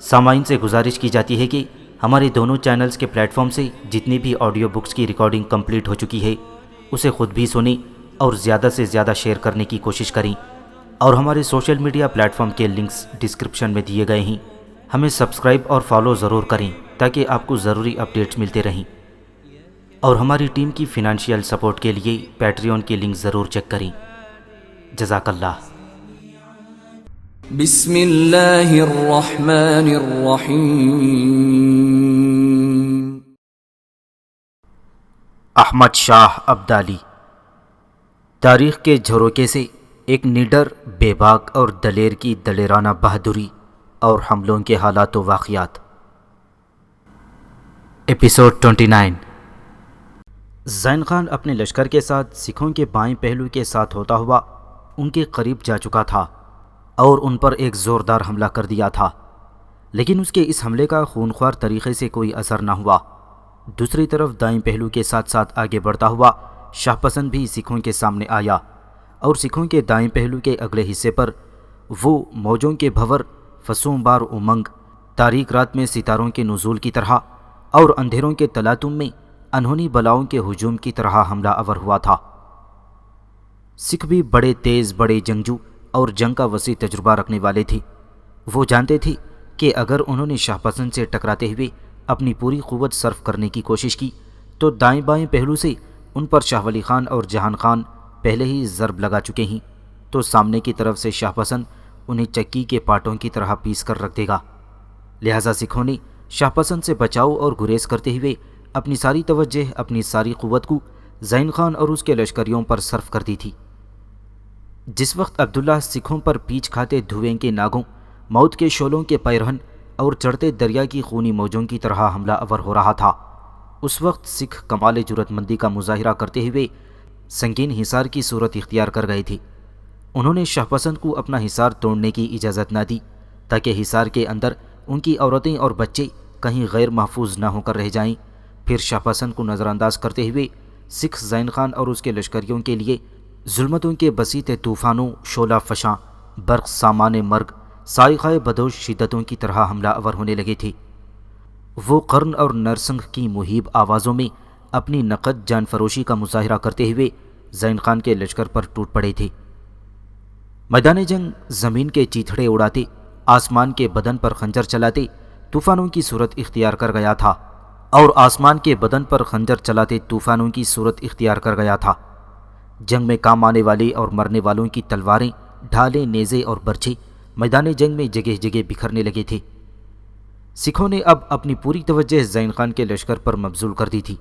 سامعین سے گزارش کی جاتی ہے کہ ہمارے دونوں چینلز کے پلیٹ فارم سے جتنی بھی آڈیو بکس کی ریکارڈنگ کمپلیٹ ہو چکی ہے اسے خود بھی سنیں اور زیادہ سے زیادہ شیئر کرنے کی کوشش کریں، اور ہمارے سوشل میڈیا پلیٹ فارم کے لنکس ڈسکرپشن میں دیے گئے ہیں، ہمیں سبسکرائب اور فالو ضرور کریں تاکہ آپ کو ضروری اپڈیٹس ملتے رہیں، اور ہماری ٹیم کی فنانشیل سپورٹ کے لیے پیٹریون کی لنک ضرور چیک کریں۔ جزاک اللہ۔ بسم اللہ الرحمن الرحیم۔ احمد شاہ ابدالی۔ تاریخ کے جھروکے سے ایک نڈر، بے باک اور دلیر کی دلیرانہ بہادری اور حملوں کے حالات و واقعات۔ ایپیسوڈ 29۔ زین خان اپنے لشکر کے ساتھ سکھوں کے بائیں پہلو کے ساتھ ہوتا ہوا ان کے قریب جا چکا تھا اور ان پر ایک زوردار حملہ کر دیا تھا، لیکن اس کے اس حملے کا خونخوار طریقے سے کوئی اثر نہ ہوا۔ دوسری طرف دائیں پہلو کے ساتھ ساتھ آگے بڑھتا ہوا شاہ پسند بھی سکھوں کے سامنے آیا، اور سکھوں کے دائیں پہلو کے اگلے حصے پر وہ موجوں کے بھور، فسوں بار امنگ، تاریک رات میں ستاروں کے نزول کی طرح اور اندھیروں کے تلاطم میں انہونی بلاؤں کے ہجوم کی طرح حملہ آور ہوا تھا۔ سکھ بھی بڑے تیز، بڑے جنگجو اور جنگ کا وسیع تجربہ رکھنے والے تھے۔ وہ جانتے تھے کہ اگر انہوں نے شاہ پسند سے ٹکراتے ہوئے اپنی پوری قوت صرف کرنے کی کوشش کی تو دائیں بائیں پہلو سے ان پر شاہ ولی خان اور جہان خان پہلے ہی ضرب لگا چکے ہیں، تو سامنے کی طرف سے شاہ پسند انہیں چکی کے پاٹوں کی طرح پیس کر رکھ دے گا۔ لہٰذا سکھوں نے شاہ پسند سے بچاؤ اور گریز کرتے ہوئے اپنی ساری توجہ، اپنی ساری قوت کو زین خان اور اس کے لشکریوں پر صرف کر دی تھی۔ جس وقت عبداللہ سکھوں پر پیچھ کھاتے دھوئیں کے ناگوں، موت کے شعلوں کے پیرہن اور چڑھتے دریا کی خونی موجوں کی طرح حملہ آور ہو رہا تھا، اس وقت سکھ کمال جرأت مندی کا مظاہرہ کرتے ہوئے سنگین حصار کی صورت اختیار کر گئے تھے۔ انہوں نے شاہ پسند کو اپنا حصار توڑنے کی اجازت نہ دی تاکہ حصار کے اندر ان کی عورتیں اور بچے کہیں غیر محفوظ نہ ہو کر رہ جائیں۔ پھر شاہ پسند کو نظر انداز کرتے ہوئے سکھ زین خان اور اس کے لشکریوں کے لیے ظلمتوں کے بسیط طوفانوں، شعلہ فشاں، برق سامان مرگ، سائقہ بدوش شدتوں کی طرح حملہ آور ہونے لگے تھے۔ وہ قرن اور نرسنگ کی مہیب آوازوں میں اپنی نقد جان فروشی کا مظاہرہ کرتے ہوئے زین خان کے لشکر پر ٹوٹ پڑے تھے۔ میدان جنگ زمین کے چیتھڑے اڑاتے، آسمان کے بدن پر خنجر چلاتے طوفانوں کی صورت اختیار کر گیا تھا، اور آسمان کے بدن پر خنجر چلاتے طوفانوں کی صورت اختیار کر گیا تھا۔ جنگ میں کام آنے والے اور مرنے والوں کی تلواریں، ڈھالیں، نیزے اور برچھے میدان جنگ میں جگہ جگہ بکھرنے لگے تھے۔ سکھوں نے اب اپنی پوری توجہ زین خان کے لشکر پر مبذول کر دی تھی۔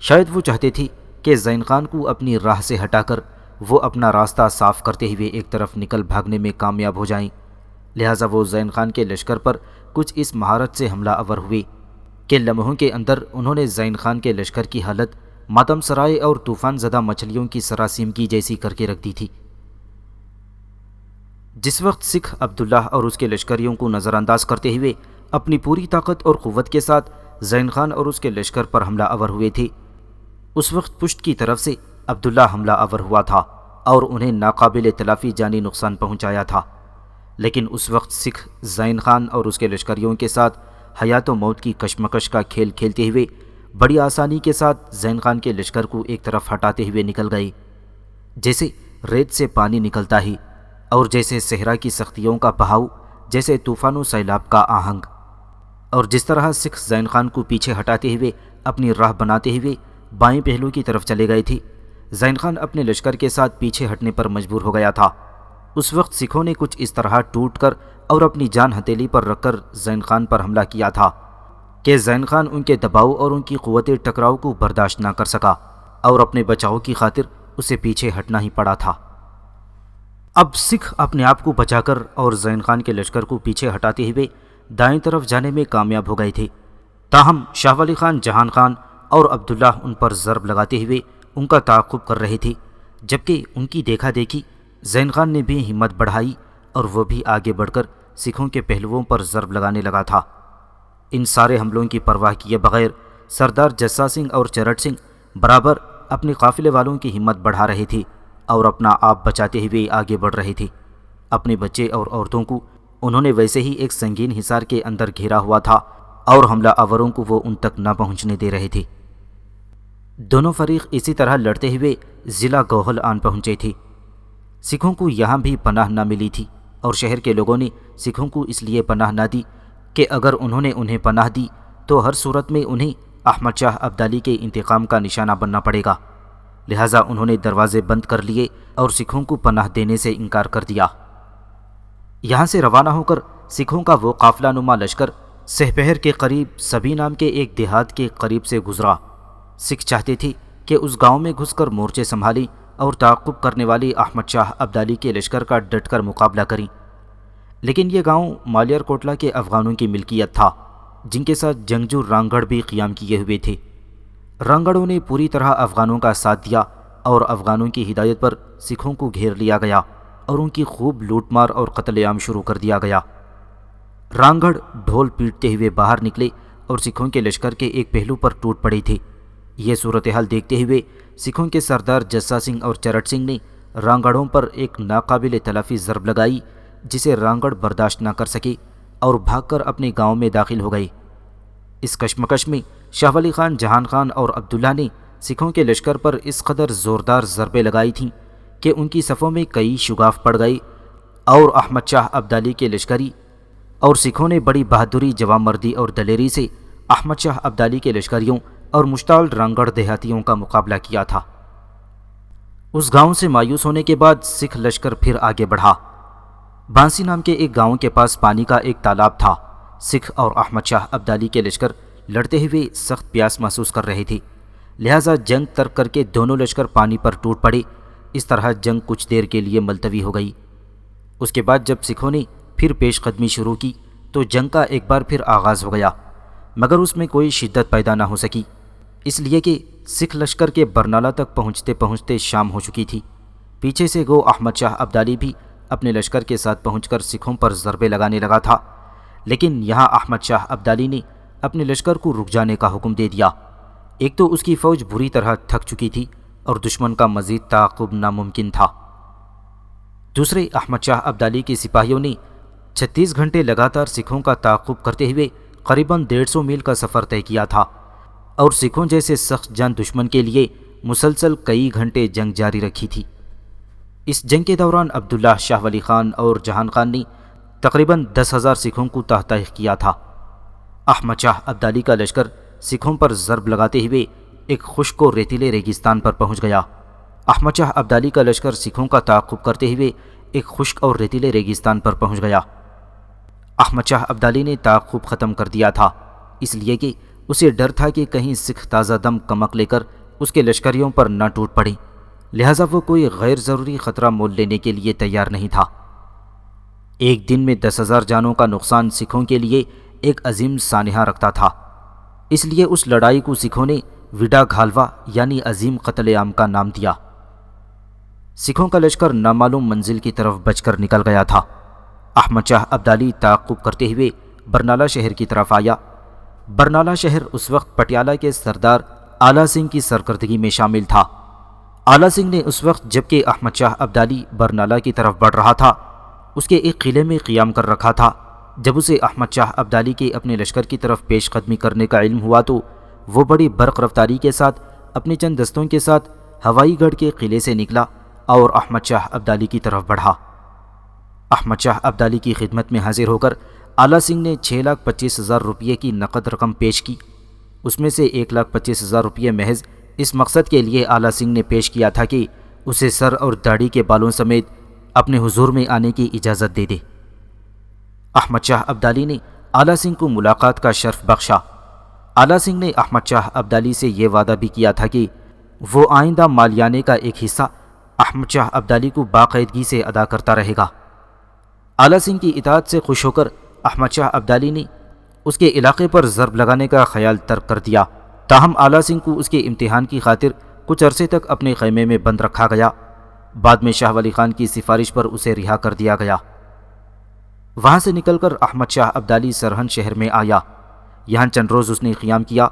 شاید وہ چاہتے تھے کہ زین خان کو اپنی راہ سے ہٹا کر وہ اپنا راستہ صاف کرتے ہوئے ایک طرف نکل بھاگنے میں کامیاب ہو جائیں، لہٰذا وہ زین خان کے لشکر پر کچھ اس مہارت سے حملہ آور ہوئے کہ لمحوں کے اندر انہوں نے زین خان کے لشکر کی حالت ماتم سرائے اور طوفان زدہ مچھلیوں کی سراسیمگی جیسی کر کے رکھ دی تھی۔ جس وقت سکھ عبداللہ اور اس کے لشکریوں کو نظر انداز کرتے ہوئے اپنی پوری طاقت اور قوت کے ساتھ زین خان اور اس کے لشکر پر حملہ آور ہوئے تھے، اس وقت پشت کی طرف سے عبداللہ حملہ آور ہوا تھا اور انہیں ناقابل تلافی جانی نقصان پہنچایا تھا۔ لیکن اس وقت سکھ زین خان اور اس کے لشکریوں کے ساتھ حیات و موت کی کشمکش کا کھیل کھیلتے ہوئے بڑی آسانی کے ساتھ زین خان کے لشکر کو ایک طرف ہٹاتے ہوئے نکل گئے، جیسے ریت سے پانی نکلتا ہے، اور جیسے صحرا کی سختیوں کا بہاؤ، جیسے طوفان و سیلاب کا آہنگ۔ اور جس طرح سکھ زین خان کو پیچھے ہٹاتے ہوئے اپنی راہ بناتے ہوئے بائیں پہلو کی طرف چلے گئے تھے، زین خان اپنے لشکر کے ساتھ پیچھے ہٹنے پر مجبور ہو گیا تھا۔ اس وقت سکھوں نے کچھ اس طرح ٹوٹ کر اور اپنی جان ہتھیلی پر رکھ کر زین خان پر حملہ کیا تھا کہ زین خان ان کے دباؤ اور ان کی قوت ٹکراؤ کو برداشت نہ کر سکا، اور اپنے بچاؤ کی خاطر اسے پیچھے ہٹنا ہی پڑا تھا۔ اب سکھ اپنے آپ کو بچا کر اور زین خان کے لشکر کو پیچھے ہٹاتے ہوئے دائیں طرف جانے میں کامیاب ہو گئے تھے، تاہم شاہ ولی خان، جہان خان اور عبداللہ ان پر ضرب لگاتے ہوئے ان کا تعاقب کر رہے تھے، جبکہ ان کی دیکھا دیکھی زین خان نے بھی ہمت بڑھائی اور وہ بھی آگے بڑھ کر سکھوں کے پہلوؤں پر ضرب لگانے لگا تھا۔ ان سارے حملوں کی پرواہ کیے بغیر سردار جسا سنگھ اور چرٹ سنگھ برابر اپنے قافلے والوں کی ہمت بڑھا رہے تھے اور اپنا آپ بچاتے ہوئے آگے بڑھ رہے تھے۔ اپنے بچے اور عورتوں کو انہوں نے ویسے ہی ایک سنگین حصار کے اندر گھیرا ہوا تھا اور حملہ آوروں کو وہ ان تک نہ پہنچنے دے رہے تھے۔ دونوں فریق اسی طرح لڑتے ہوئے ضلع گوہل آن پہنچے تھے۔ سکھوں کو یہاں بھی پناہ نہ ملی تھی اور شہر کے لوگوں نے سکھوں کو اس لیے پناہ نہ دی کہ اگر انہوں نے انہیں پناہ دی تو ہر صورت میں انہیں احمد شاہ ابدالی کے انتقام کا نشانہ بننا پڑے گا، لہٰذا انہوں نے دروازے بند کر لیے اور سکھوں کو پناہ دینے سے انکار کر دیا۔ یہاں سے روانہ ہو کر سکھوں کا وہ قافلہ نما لشکر سہپہر کے قریب سبھی نام کے ایک دیہات کے قریب سے گزرا۔ سکھ چاہتے تھے کہ اس گاؤں میں گھس کر مورچے سنبھالیں اور تعاقب کرنے والی احمد شاہ ابدالی کے لشکر کا ڈٹ کر مقابلہ کریں، لیکن یہ گاؤں مالیار کوٹلا کے افغانوں کی ملکیت تھا، جن کے ساتھ جنگجو رانگڑ بھی قیام کیے ہوئے تھے۔ رانگڑوں نے پوری طرح افغانوں کا ساتھ دیا اور افغانوں کی ہدایت پر سکھوں کو گھیر لیا گیا اور ان کی خوب لوٹ مار اور قتل عام شروع کر دیا گیا۔ رانگڑ ڈھول پیٹتے ہوئے باہر نکلے اور سکھوں کے لشکر کے ایک پہلو پر ٹوٹ پڑے تھے۔ یہ صورتحال دیکھتے ہوئے سکھوں کے سردار جسا سنگھ اور چرٹ سنگھ نے رانگڑوں پر ایک ناقابل تلافی ضرب لگائی، جسے رانگڑ برداشت نہ کر سکے اور بھاگ کر اپنے گاؤں میں داخل ہو گئے۔ اس کشمکش میں شاہ ولی خان، جہان خان اور عبداللہ نے سکھوں کے لشکر پر اس قدر زوردار ضربیں لگائی تھیں کہ ان کی صفوں میں کئی شگاف پڑ گئے اور احمد شاہ ابدالی کے لشکری اور سکھوں نے بڑی بہادری، جوانمردی اور دلیری سے احمد شاہ ابدالی کے لشکریوں اور مشتعل رانگڑ دیہاتیوں کا مقابلہ کیا تھا۔ اس گاؤں سے مایوس ہونے کے بعد سکھ لشکر پھر آگے بڑھا۔ بانسی نام کے ایک گاؤں کے پاس پانی کا ایک تالاب تھا۔ سکھ اور احمد شاہ ابدالی کے لشکر لڑتے ہوئے سخت پیاس محسوس کر رہے تھے، لہٰذا جنگ ترک کر کے دونوں لشکر پانی پر ٹوٹ پڑے۔ اس طرح جنگ کچھ دیر کے لیے ملتوی ہو گئی۔ اس کے بعد جب سکھوں نے پھر پیش قدمی شروع کی تو جنگ کا ایک بار پھر آغاز ہو گیا، مگر اس میں کوئی شدت پیدا نہ ہو سکی، اس لیے کہ سکھ لشکر کے برنالہ تک پہنچتے پہنچتے شام ہو چکی تھی۔ پیچھے سے گو احمد شاہ ابدالی بھی اپنے لشکر کے ساتھ پہنچ کر سکھوں پر ضربے لگانے لگا تھا، لیکن یہاں احمد شاہ ابدالی نے اپنے لشکر کو رک جانے کا حکم دے دیا۔ ایک تو اس کی فوج بری طرح تھک چکی تھی اور دشمن کا مزید تعاقب ناممکن تھا، دوسرے احمد شاہ ابدالی کے سپاہیوں نے 36 گھنٹے لگاتار سکھوں کا تعاقب کرتے ہوئے قریباً 150 میل کا سفر طے کیا تھا اور سکھوں جیسے سخت جان دشمن کے لیے مسلسل کئی گھنٹے جنگ جاری رکھی تھی۔ اس جنگ کے دوران عبداللہ، شاہ ولی خان اور جہان خان نے تقریباً 10,000 سکھوں کو تحت کیا تھا۔ احمد شاہ ابدالی کا لشکر سکھوں پر ضرب لگاتے ہوئے ایک خشک و ریتیلے ریگستان پر پہنچ گیا۔ احمد شاہ ابدالی کا لشکر سکھوں کا تعاقب کرتے ہوئے ایک خشک اور ریتیلے ریگستان پر پہنچ گیا۔ احمد شاہ ابدالی نے تعاقب ختم کر دیا تھا، اس لیے کہ اسے ڈر تھا کہ کہیں سکھ تازہ دم کمک لے کر اس کے لشکریوں پر نہ ٹوٹ پڑیں، لہٰذا وہ کوئی غیر ضروری خطرہ مول لینے کے لیے تیار نہیں تھا۔ ایک دن میں 10,000 جانوں کا نقصان سکھوں کے لیے ایک عظیم سانحہ رکھتا تھا، اس لیے اس لڑائی کو سکھوں نے وڈا گھالوا یعنی عظیم قتل عام کا نام دیا۔ سکھوں کا لشکر نامعلوم منزل کی طرف بچ کر نکل گیا تھا۔ احمد شاہ ابدالی تعاقب کرتے ہوئے برنالہ شہر کی طرف آیا۔ برنالہ شہر اس وقت پٹیالہ کے سردار آلہ سنگھ کی سرکردگی میں شامل تھا۔ آلہ سنگھ نے اس وقت جبکہ احمد شاہ ابدالی برنالہ کی طرف بڑھ رہا تھا، اس کے ایک قلعے میں قیام کر رکھا تھا۔ جب اسے احمد شاہ ابدالی کے اپنے لشکر کی طرف پیش قدمی کرنے کا علم ہوا تو وہ بڑی برق رفتاری کے ساتھ اپنے چند دستوں کے ساتھ ہوائی گڑھ کے قلعے سے نکلا اور احمد شاہ ابدالی کی طرف بڑھا۔ احمد شاہ ابدالی کی خدمت میں حاضر ہو کر آلہ سنگھ نے 6,25,000 روپے کی نقد رقم پیش کی۔ اس میں سے 1,25,000 روپے محض اس مقصد کے لیے آلہ سنگھ نے پیش کیا تھا کہ اسے سر اور داڑھی کے بالوں سمیت اپنے حضور میں آنے کی اجازت دے دے۔ احمد شاہ ابدالی نے آلہ سنگھ کو ملاقات کا شرف بخشا۔ آلہ سنگھ نے احمد شاہ ابدالی سے یہ وعدہ بھی کیا تھا کہ وہ آئندہ مالیانے کا ایک حصہ احمد شاہ ابدالی کو باقاعدگی سے ادا کرتا رہے گا۔ آلہ سنگھ کی اطاعت سے خوش ہو کر احمد شاہ ابدالی نے اس کے علاقے پر ضرب لگانے کا خیال ترک کر دیا، تاہم آلہ سنگھ کو اس کے امتحان کی خاطر کچھ عرصے تک اپنے خیمے میں بند رکھا گیا۔ بعد میں شاہ ولی خان کی سفارش پر اسے رہا کر دیا گیا۔ وہاں سے نکل کر احمد شاہ ابدالی سرہند شہر میں آیا۔ یہاں چند روز اس نے قیام کیا۔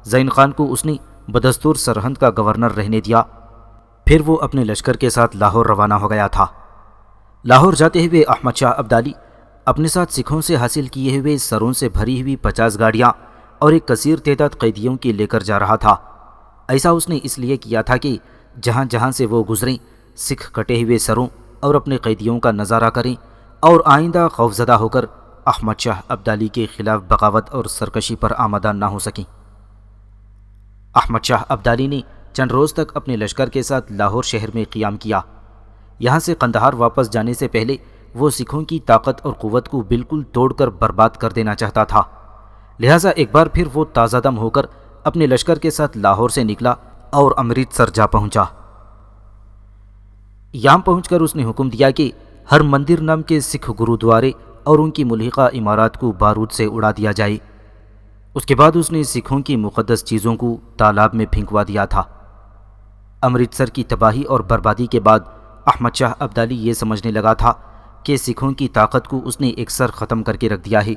زین خان کو اس نے بدستور سرہند کا گورنر رہنے دیا، پھر وہ اپنے لشکر کے ساتھ لاہور روانہ ہو گیا تھا۔ لاہور جاتے ہوئے احمد شاہ ابدالی اپنے ساتھ سکھوں سے حاصل کیے ہوئے سروں سے بھری ہوئی 50 گاڑیاں اور ایک کثیر تعداد قیدیوں کی لے کر جا رہا تھا۔ ایسا اس نے اس لیے کیا تھا کہ جہاں جہاں سے وہ گزریں سکھ کٹے ہوئے سروں اور اپنے قیدیوں کا نظارہ کریں اور آئندہ خوفزدہ ہو کر احمد شاہ ابدالی کے خلاف بغاوت اور سرکشی پر آمادہ نہ ہو سکیں۔ احمد شاہ ابدالی نے چند روز تک اپنے لشکر کے ساتھ لاہور شہر میں قیام کیا۔ یہاں سے قندھار واپس جانے سے پہلے وہ سکھوں کی طاقت اور قوت کو بالکل توڑ کر برباد کر دینا چاہتا تھا، لہٰذا ایک بار پھر وہ تازہ دم ہو کر اپنے لشکر کے ساتھ لاہور سے نکلا اور امرتسر جا پہنچا۔ یہاں پہنچ کر اس نے حکم دیا کہ ہر مندر نام کے سکھ گرودوارے اور ان کی ملحقہ عمارات کو بارود سے اڑا دیا جائے۔ اس کے بعد اس نے سکھوں کی مقدس چیزوں کو تالاب میں پھینکوا دیا تھا۔ امرتسر کی تباہی اور بربادی کے بعد احمد شاہ ابدالی یہ سمجھنے لگا تھا کہ سکھوں کی طاقت کو اس نے اکثر ختم کر کے رکھ دیا ہے،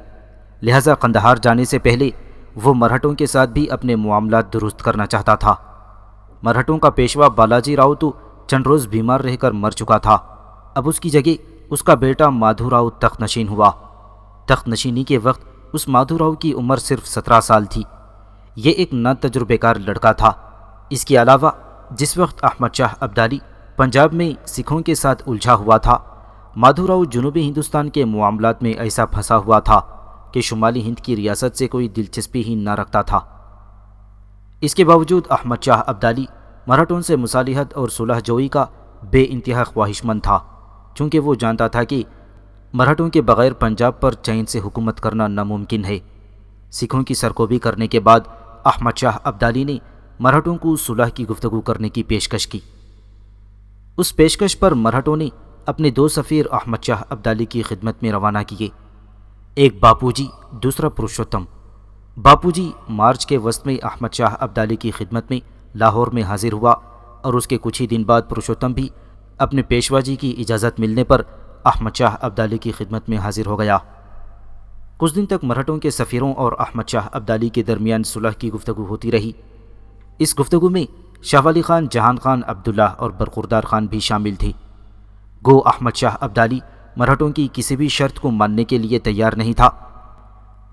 لہٰذا قندھار جانے سے پہلے وہ مرہٹوں کے ساتھ بھی اپنے معاملات درست کرنا چاہتا تھا۔ مرہٹوں کا پیشوا بالاجی راؤ تو چند روز بیمار رہ کر مر چکا تھا، اب اس کی جگہ اس کا بیٹا مادھو راؤ تخت نشین ہوا۔ تخت نشینی کے وقت اس مادھو راؤ کی عمر صرف 17 سال تھی۔ یہ ایک نا تجربے کار لڑکا تھا۔ اس کے علاوہ جس وقت احمد شاہ ابدالی پنجاب میں سکھوں کے ساتھ الجھا ہوا تھا، مادھو راؤ جنوبی ہندوستان کے معاملات میں ایسا پھنسا ہوا تھا کہ شمالی ہند کی ریاست سے کوئی دلچسپی ہی نہ رکھتا تھا۔ اس کے باوجود احمد شاہ ابدالی مرہٹوں سے مصالحت اور صلح جوئی کا بے انتہا خواہش مند تھا، چونکہ وہ جانتا تھا کہ مرہٹوں کے بغیر پنجاب پر چین سے حکومت کرنا ناممکن ہے۔ سکھوں کی سرکوبی کرنے کے بعد احمد شاہ ابدالی نے مرہٹوں کو صلح کی گفتگو کرنے کی پیشکش کی۔ اس پیشکش پر مرہٹوں نے اپنے 2 سفیر احمد شاہ ابدالی کی خدمت میں روانہ کیے، ایک باپو جی، دوسرا پروشوتم۔ باپو جی مارچ کے وسط میں احمد شاہ ابدالی کی خدمت میں لاہور میں حاضر ہوا اور اس کے کچھ ہی دن بعد پروشوتم بھی اپنے پیشوا جی کی اجازت ملنے پر احمد شاہ ابدالی کی خدمت میں حاضر ہو گیا۔ کچھ دن تک مرہٹوں کے سفیروں اور احمد شاہ ابدالی کے درمیان صلح کی گفتگو ہوتی رہی۔ اس گفتگو میں شاہ ولی خان، جہان خان عبداللہ اور برخوردار خان بھی شامل تھے۔ گو احمد شاہ ابدالی مرہٹوں کی کسی بھی شرط کو ماننے کے لیے تیار نہیں تھا،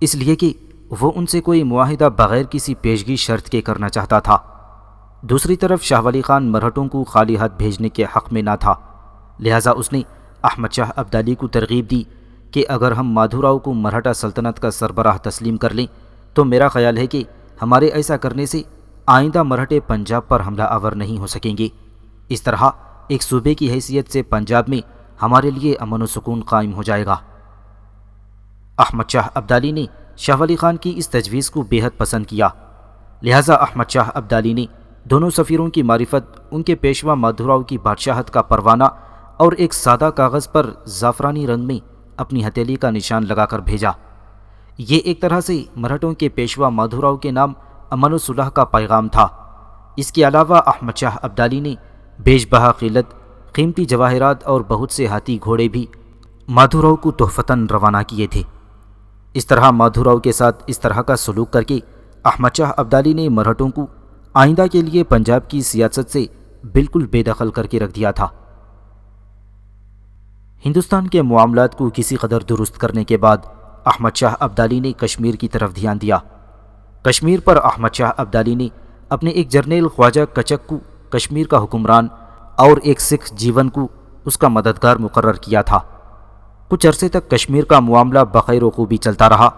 اس لیے کہ وہ ان سے کوئی معاہدہ بغیر کسی پیشگی شرط کے کرنا چاہتا تھا۔ دوسری طرف شاہ ولی خان مرہٹوں کو خالی ہاتھ بھیجنے کے حق میں نہ تھا، لہٰذا اس نے احمد شاہ ابدالی کو ترغیب دی کہ اگر ہم مادھو راؤ کو مرہٹا سلطنت کا سربراہ تسلیم کر لیں تو میرا خیال ہے کہ ہمارے ایسا کرنے سے آئندہ مرہٹے پنجاب پر حملہ آور نہیں ہو سکیں گے۔ اس طرح ایک صوبے کی حیثیت سے پنجاب میں ہمارے لیے امن و سکون قائم ہو جائے گا۔ احمد شاہ ابدالی نے شاہ ولی خان کی اس تجویز کو بے حد پسند کیا، لہٰذا احمد شاہ ابدالی نے دونوں سفیروں کی معرفت ان کے پیشوا مادھو راؤ کی بادشاہت کا پروانہ اور ایک سادہ کاغذ پر زعفرانی رنگ میں اپنی ہتھیلی کا نشان لگا کر بھیجا۔ یہ ایک طرح سے مرہٹوں کے پیشوا مادھو راؤ کے نام امن و صلح کا پیغام تھا۔ اس کے علاوہ احمد شاہ ابدالی نے بیش بہا قیمت قیمتی جواہرات اور بہت سے ہاتھی گھوڑے بھی مادھو راؤ کو تحفتاً روانہ کیے تھے۔ اس طرح مادھو راؤ کے ساتھ اس طرح کا سلوک کر کے احمد شاہ ابدالی نے مرہٹوں کو آئندہ کے لیے پنجاب کی سیاست سے بالکل بے دخل کر کے رکھ دیا تھا۔ ہندوستان کے معاملات کو کسی قدر درست کرنے کے بعد احمد شاہ ابدالی نے کشمیر کی طرف دھیان دیا۔ کشمیر پر احمد شاہ ابدالی نے اپنے ایک جرنیل خواجہ کچک کو کشمیر کا حکمران اور ایک سکھ جیون کو اس کا مددگار مقرر کیا تھا۔ کچھ عرصے تک کشمیر کا معاملہ بخیر و خوبی چلتا رہا،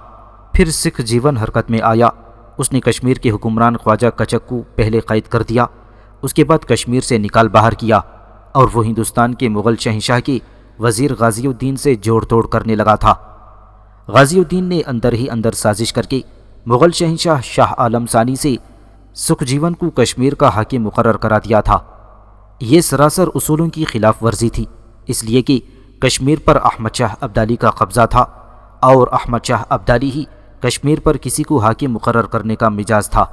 پھر سکھ جیون حرکت میں آیا۔ اس نے کشمیر کے حکمران خواجہ کچک کو پہلے قید کر دیا، اس کے بعد کشمیر سے نکال باہر کیا اور وہ ہندوستان کے مغل شہنشاہ کے وزیر غازی الدین سے جوڑ توڑ کرنے لگا تھا۔ غازی الدین نے اندر ہی اندر سازش کر کے مغل شہنشاہ شاہ عالم ثانی سے سکھ جیون کو کشمیر کا حاکم مقرر کرا دیا تھا۔ یہ سراسر اصولوں کی خلاف ورزی تھی، اس لیے کہ کشمیر پر احمد شاہ ابدالی کا قبضہ تھا اور احمد شاہ ابدالی ہی کشمیر پر کسی کو حاکم مقرر کرنے کا مجاز تھا۔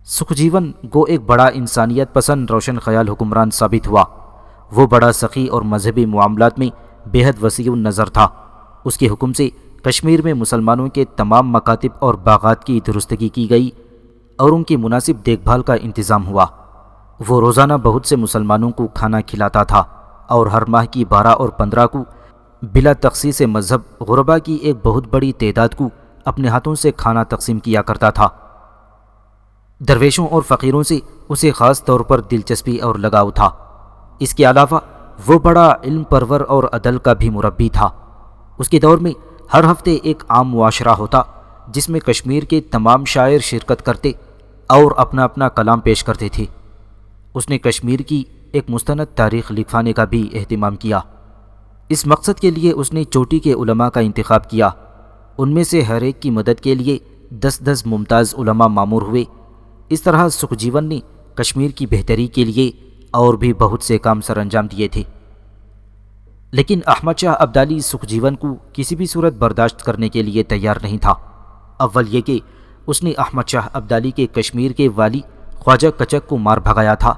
سکھ جیون گو ایک بڑا انسانیت پسند روشن خیال حکمران ثابت ہوا۔ وہ بڑا سخی اور مذہبی معاملات میں بے حد وسیع النظر تھا۔ اس کے حکم سے کشمیر میں مسلمانوں کے تمام مکاتب اور باغات کی درستگی کی گئی اور ان کی مناسب دیکھ بھال کا انتظام ہوا۔ وہ روزانہ بہت سے مسلمانوں کو کھانا کھلاتا تھا اور ہر ماہ کی 12 اور 15 کو بلا تخصیص مذہب غربا کی ایک بہت بڑی تعداد کو اپنے ہاتھوں سے کھانا تقسیم کیا کرتا تھا۔ درویشوں اور فقیروں سے اسے خاص طور پر دلچسپی اور لگاؤ تھا۔ اس کے علاوہ وہ بڑا علم پرور اور عدل کا بھی مربی تھا۔ اس کے دور میں ہر ہفتے ایک عام معاشرہ ہوتا جس میں کشمیر کے تمام شاعر شرکت کرتے اور اپنا اپنا کلام پیش کرتے تھے۔ اس نے کشمیر کی ایک مستند تاریخ لکھوانے کا بھی اہتمام کیا۔ اس مقصد کے لیے اس نے چوٹی کے علماء کا انتخاب کیا۔ ان میں سے ہر ایک کی مدد کے لیے 10 ممتاز علماء مامور ہوئے۔ اس طرح سکھ جیون نے کشمیر کی بہتری کے لیے اور بھی بہت سے کام سر انجام دیے تھے، لیکن احمد شاہ ابدالی سکھ جیون کو کسی بھی صورت برداشت کرنے کے لیے تیار نہیں تھا۔ اول یہ کہ اس نے احمد شاہ ابدالی کے کشمیر کے والی خواجہ کچک کو مار بھگایا تھا۔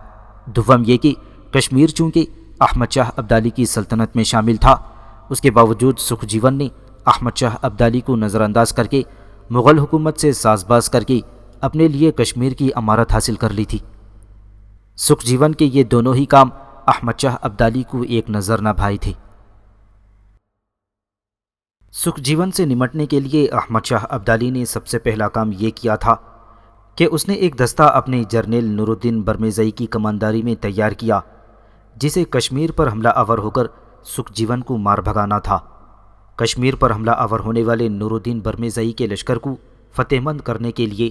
دوم یہ کہ کشمیر چونکہ احمد شاہ ابدالی کی سلطنت میں شامل تھا، اس کے باوجود سکھ جیون نے احمد شاہ ابدالی کو نظر انداز کر کے مغل حکومت سے ساز باز کر کے اپنے لیے کشمیر کی امارت حاصل کر لی تھی۔ سکھ جیون کے یہ دونوں ہی کام احمد شاہ ابدالی کو ایک نظر نہ بھائے تھے۔ سکھ جیون سے نمٹنے کے لیے احمد شاہ ابدالی نے سب سے پہلا کام یہ کیا تھا کہ اس نے ایک دستہ اپنے جرنیل نور الدین برمیزئی کی کمانداری میں تیار کیا، جسے کشمیر پر حملہ آور ہو کر سکھ جیون کو مار بھگانا تھا۔ کشمیر پر حملہ آور ہونے والے نور الدین برمیزئی کے لشکر کو فتح مند کرنے کے لیے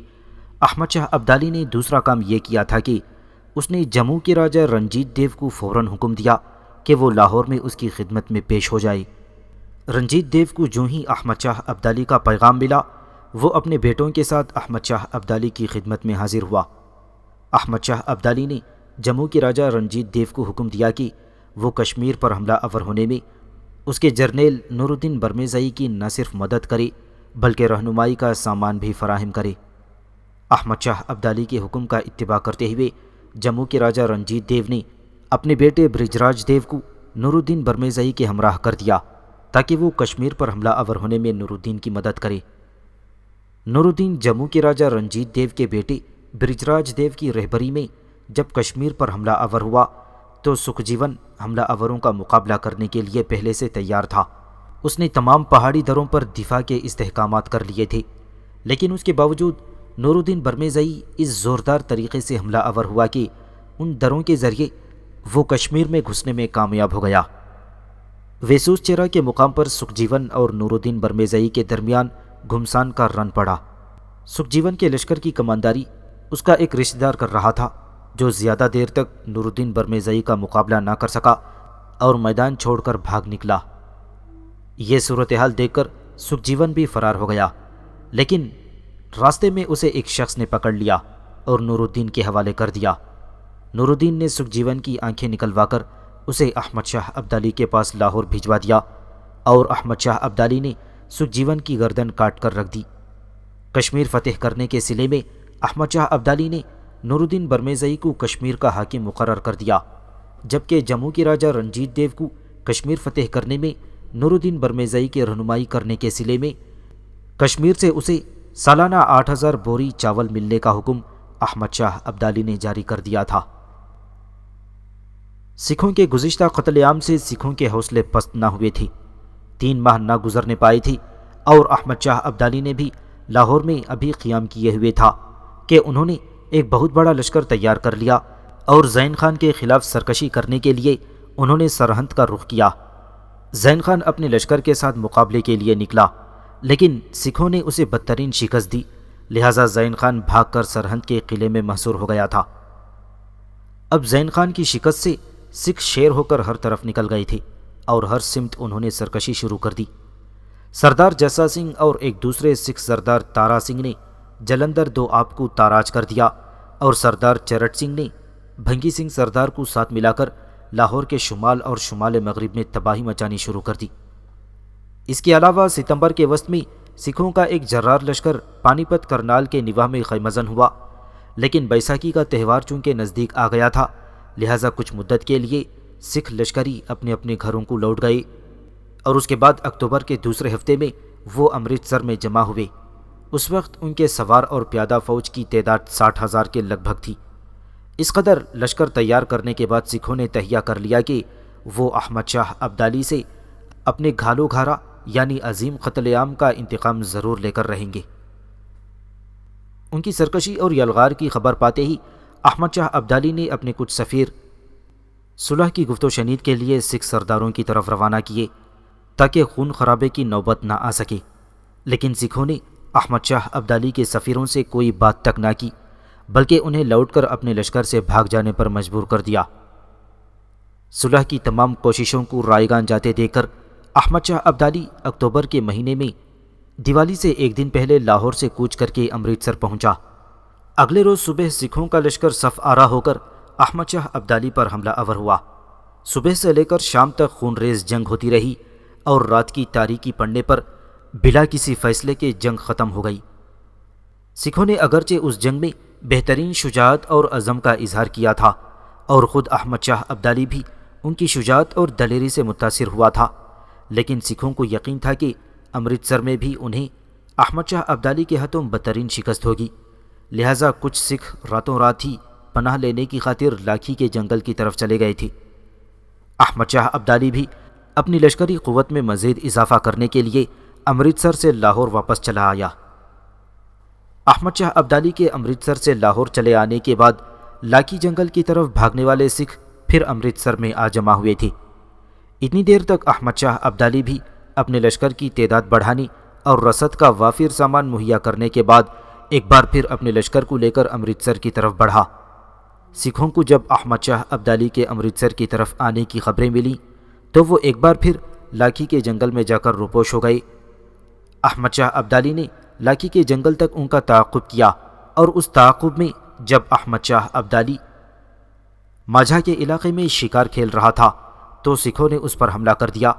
احمد شاہ ابدالی نے دوسرا کام یہ کیا تھا کہ اس نے جموں کے راجہ رنجیت دیو کو فوراً حکم دیا کہ وہ لاہور میں اس کی خدمت میں پیش ہو جائے۔ رنجیت دیو کو جو ہی احمد شاہ ابدالی کا پیغام ملا، وہ اپنے بیٹوں کے ساتھ احمد شاہ ابدالی کی خدمت میں حاضر ہوا۔ احمد شاہ ابدالی نے جموں کے راجہ رنجیت دیو کو حکم دیا کہ وہ کشمیر پر حملہ آور ہونے میں اس کے جرنیل نور الدین برمیزئی کی نہ صرف مدد کرے بلکہ رہنمائی کا سامان بھی فراہم کرے۔ احمد شاہ ابدالی کے حکم کا اتباع کرتے ہوئے جموں کے راجہ رنجیت دیو نے اپنے بیٹے برج راج دیو کو نور الدین برمیزئی کے ہمراہ کر دیا تاکہ وہ کشمیر پر حملہ آور ہونے میں نور الدین کی مدد کرے۔ نور الدین جموں کے راجہ رنجیت دیو کے بیٹے برج راج دیو کی رہبری میں جب کشمیر پر حملہ آور ہوا تو سکھ جیون حملہ آوروں کا مقابلہ کرنے کے لیے پہلے سے تیار تھا۔ اس نے تمام پہاڑی دروں پر دفاع کے استحکامات کر لیے تھے، لیکن اس کے باوجود نور الدین برمیزئی اس زوردار طریقے سے حملہ آور ہوا کہ ان دروں کے ذریعے وہ کشمیر میں گھسنے میں کامیاب ہو گیا۔ ویسوس چرا کے مقام پر سکھ جیون اور نور الدین برمیزئی کے درمیان گھمسان کا رن پڑا۔ سکھ جیون کے لشکر کی کمانداری اس کا ایک رشتہ دار کر رہا تھا، جو زیادہ دیر تک نور الدین برمیزئی کا مقابلہ نہ کر سکا اور میدان چھوڑ کر بھاگ نکلا۔ یہ صورتحال دیکھ کر سکھ جیون بھی فرار ہو گیا، لیکن راستے میں اسے ایک شخص نے پکڑ لیا اور نور الدین کے حوالے کر دیا۔ نور الدین نے سکھ جیون کی آنکھیں نکلوا کر اسے احمد شاہ ابدالی کے پاس لاہور بھجوا دیا اور احمد شاہ ابدالی نے سکھ جیون کی گردن کاٹ کر رکھ دی۔ کشمیر فتح کرنے کے صلے میں احمد شاہ ابدالی نے نور الدین برمیزئی کو کشمیر کا حاکم مقرر کر دیا، جبکہ جموں کے راجہ رنجیت دیو کو کشمیر فتح کرنے میں نور الدین برمیزئی کے رہنمائی کرنے کے صلے میں کشمیر سے اسے سالانہ 8000 بوری چاول ملنے کا حکم احمد شاہ ابدالی نے جاری کر دیا تھا۔ سکھوں کے گزشتہ قتل عام سے سکھوں کے حوصلے پست نہ ہوئے تھے۔ 3 ماہ نہ گزرنے پائے تھے اور احمد شاہ ابدالی نے بھی لاہور میں ابھی قیام کیے ہوئے تھا کہ انہوں نے ایک بہت بڑا لشکر تیار کر لیا اور زین خان کے خلاف سرکشی کرنے کے لیے انہوں نے سرہند کا رخ کیا۔ زین خان اپنے لشکر کے ساتھ مقابلے کے لیے نکلا، لیکن سکھوں نے اسے بدترین شکست دی، لہٰذا زین خان بھاگ کر سرہند کے قلعے میں محصور ہو گیا تھا۔ اب زین خان کی شکست سے سکھ شیر ہو کر ہر طرف نکل گئے تھے اور ہر سمت انہوں نے سرکشی شروع کر دی۔ سردار جسا سنگھ اور ایک دوسرے سکھ سردار تارا سنگھ نے جلندر دو آپ کو تاراج کر دیا اور سردار چرٹ سنگھ نے بھنگی سنگھ سردار کو ساتھ ملا کر لاہور کے شمال اور شمال مغرب میں تباہی مچانی شروع کر دی۔ اس کے علاوہ ستمبر کے وسط میں سکھوں کا ایک جرار لشکر پانی پت کرنال کے نواح میں خیمزن ہوا، لیکن بیساکھی کا تہوار چونکہ نزدیک آ گیا تھا، لہٰذا کچھ مدت کے لیے سکھ لشکری اپنے اپنے گھروں کو لوٹ گئے اور اس کے بعد اکتوبر کے دوسرے ہفتے میں وہ امرتسر میں جمع ہوئے۔ اس وقت ان کے سوار اور پیادہ فوج کی تعداد 60,000 کے لگ بھگ تھی۔ اس قدر لشکر تیار کرنے کے بعد سکھوں نے تہیہ کر لیا کہ وہ احمد شاہ ابدالی سے اپنے گھالو گھارا یعنی عظیم قتل عام کا انتقام ضرور لے کر رہیں گے۔ ان کی سرکشی اور یلغار کی خبر پاتے ہی احمد شاہ ابدالی نے اپنے کچھ سفیر صلح کی گفت و شنید کے لیے سکھ سرداروں کی طرف روانہ کیے تاکہ خون خرابے کی نوبت نہ آ سکے، لیکن سکھوں نے احمد شاہ ابدالی کے سفیروں سے کوئی بات تک نہ کی، بلکہ انہیں لوٹ کر اپنے لشکر سے بھاگ جانے پر مجبور کر دیا۔ صلح کی تمام کوششوں کو رائیگان جاتے دیکھ کر احمد شاہ ابدالی اکتوبر کے مہینے میں دیوالی سے ایک دن پہلے لاہور سے کوچ کر کے امرتسر پہنچا۔ اگلے روز صبح سکھوں کا لشکر صف آرا ہو کر احمد شاہ ابدالی پر حملہ آور ہوا۔ صبح سے لے کر شام تک خون ریز جنگ ہوتی رہی اور رات کی تاریکی پڑنے پر بلا کسی فیصلے کے جنگ ختم ہو گئی۔ سکھوں نے اگرچہ اس جنگ میں بہترین شجاعت اور عزم کا اظہار کیا تھا اور خود احمد شاہ ابدالی بھی ان کی شجاعت اور دلیری سے متاثر ہوا تھا، لیکن سکھوں کو یقین تھا کہ امرتسر میں بھی انہیں احمد شاہ ابدالی کے ہاتھوں بدترین شکست ہوگی، لہٰذا کچھ سکھ راتوں رات ہی پناہ لینے کی خاطر لاکھی کے جنگل کی طرف چلے گئے تھے۔ احمد شاہ ابدالی بھی اپنی لشکری قوت میں مزید اضافہ کرنے کے لیے امرتسر سے لاہور واپس چلا آیا۔ احمد شاہ ابدالی کے امرتسر سے لاہور چلے آنے کے بعد لاکھی جنگل کی طرف بھاگنے والے سکھ پھر امرتسر میں آ جمع ہوئے تھے۔ اتنی دیر تک احمد شاہ ابدالی بھی اپنے لشکر کی تعداد بڑھانے اور رسد کا وافر سامان مہیا کرنے کے بعد ایک بار پھر اپنے لشکر کو لے کر امرتسر کی طرف بڑھا۔ سکھوں کو جب احمد شاہ ابدالی کے امرتسر کی طرف آنے کی خبریں ملیں تو وہ ایک بار پھر لاکھی کے جنگل میں جا کر روپوش ہو گئے۔ احمد شاہ ابدالی نے لاکھی کے جنگل تک ان کا تعاقب کیا اور اس تعاقب میں جب احمد شاہ ابدالی ماجھا کے علاقے میں شکار کھیل رہا تھا تو سکھوں نے اس پر حملہ کر دیا،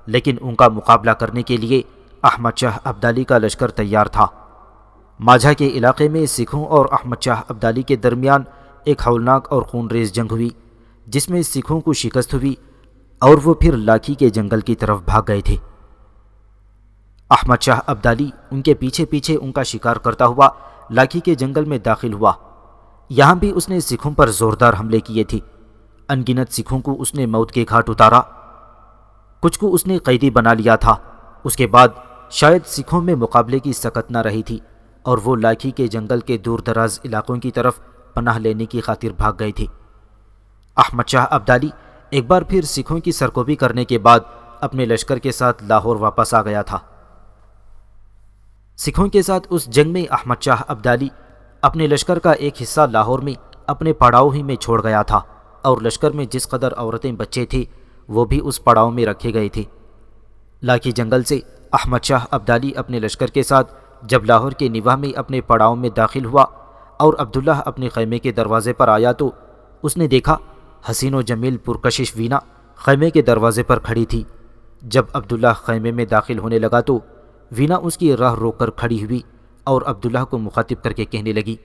لیکن ان کا مقابلہ کرنے کے لیے احمد شاہ ابدالی کا لشکر تیار تھا۔ ماجھا کے علاقے میں سکھوں اور احمد شاہ ابدالی کے درمیان ایک ہولناک اور خون ریز جنگ ہوئی جس میں سکھوں کو شکست ہوئی اور وہ پھر لاکھی کے جنگل کی طرف بھاگ گئے تھے۔ احمد شاہ ابدالی ان کے پیچھے پیچھے ان کا شکار کرتا ہوا لاکھی کے جنگل میں داخل ہوا۔ یہاں بھی اس نے سکھوں پر زوردار حملے کیے تھے۔ ان گنت سکھوں کو اس نے موت کے گھاٹ اتارا، کچھ کو اس نے قیدی بنا لیا تھا۔ اس کے بعد شاید سکھوں میں مقابلے کی سکت نہ رہی تھی اور وہ لاکھی کے جنگل کے دور دراز علاقوں کی طرف پناہ لینے کی خاطر بھاگ گئے تھے۔ احمد شاہ ابدالی ایک بار پھر سکھوں کی سرکوبی کرنے کے بعد اپنے لشکر کے ساتھ لاہور واپس آ گیا تھا۔ سکھوں کے ساتھ اس جنگ میں احمد شاہ ابدالی اپنے لشکر کا ایک حصہ لاہور میں اپنے پڑاؤ ہی میں چھوڑ گیا تھا اور لشکر میں جس قدر عورتیں بچے تھے وہ بھی اس پڑاؤ میں رکھے گئے تھے۔ لاکھی جنگل سے احمد شاہ ابدالی اپنے لشکر کے ساتھ جب لاہور کے نواح میں اپنے پڑاؤ میں داخل ہوا اور عبداللہ اپنے خیمے کے دروازے پر آیا تو اس نے دیکھا حسین و جمیل پرکشش وینا خیمے کے دروازے پر کھڑی تھی۔ جب عبداللہ خیمے میں داخل ہونے لگا تو وینا اس کی راہ روک کر کھڑی ہوئی اور عبداللہ کو مخاطب کر کے کہنے لگی،